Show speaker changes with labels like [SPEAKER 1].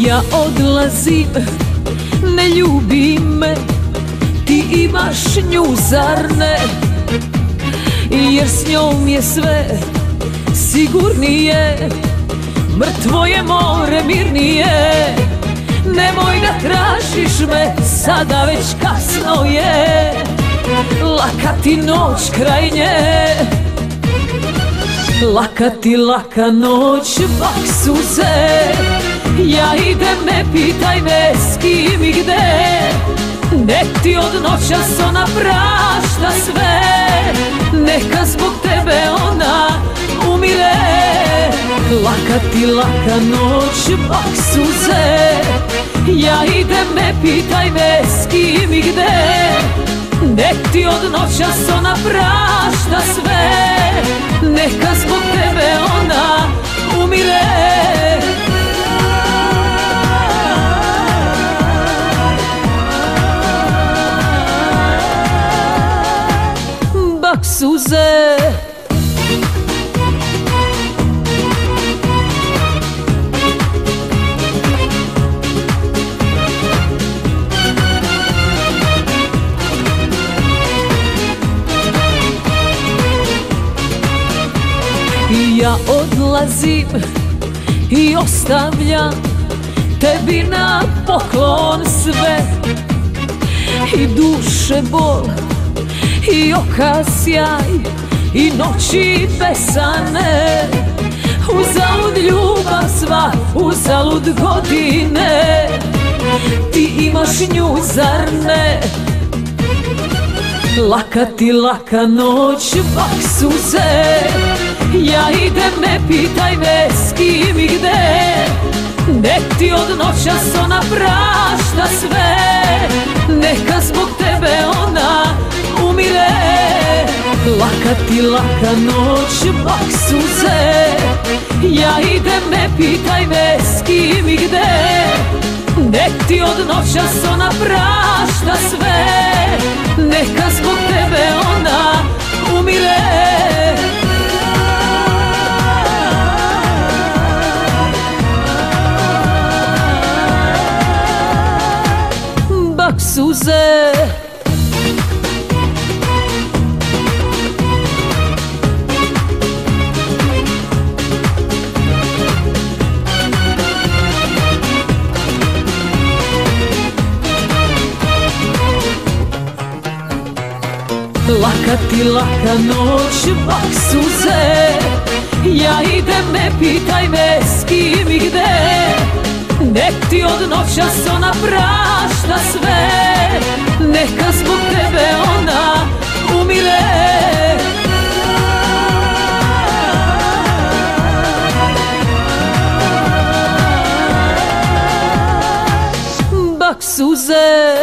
[SPEAKER 1] Ja odlazim, ne ljubi me, ti imaš nju, zar ne? Jer s njom je sve sigurnije, mrtvo je more mirnije. Nemoj da tražiš me, sada već kasno je, laka ti noć kraj nje. Laka ti laka noć, bak suze, ja idem, ne pitaj me s kim i gde. Nek ti od noćas ona prašta sve, neka zbog tebe ona umire. Laka ti laka noć, bak suze, ja idem, ne pitaj me s kim i gde. Nek ti od noćas ona prašta sve, neka zbog tebe ona umire. Bak suze, ja odlazim i ostavljam tebi na poklon sve, i duše bol, i oka sjaj, i noći besane. Uzalud ljubav sva, uzalud godine, ti imaš nju, zar ne? Laka ti laka noć, bak suze, ja idem, ne pitaj me s kim i gde. Nek ti od noćas ona prašta sve, neka zbog tebe ona umire. Laka ti laka noć, bak suze, ja idem, ne pitaj me s kim i gde. Nek ti od noćas ona prašta sve, neka zbog tebe ona umire. Bak suze, laka ti laka noć, bak suze, ja idem, ne pitaj me s kim i gde. Nek ti od noćas ona prašta sve, neka zbog tebe ona umire. Bak suze,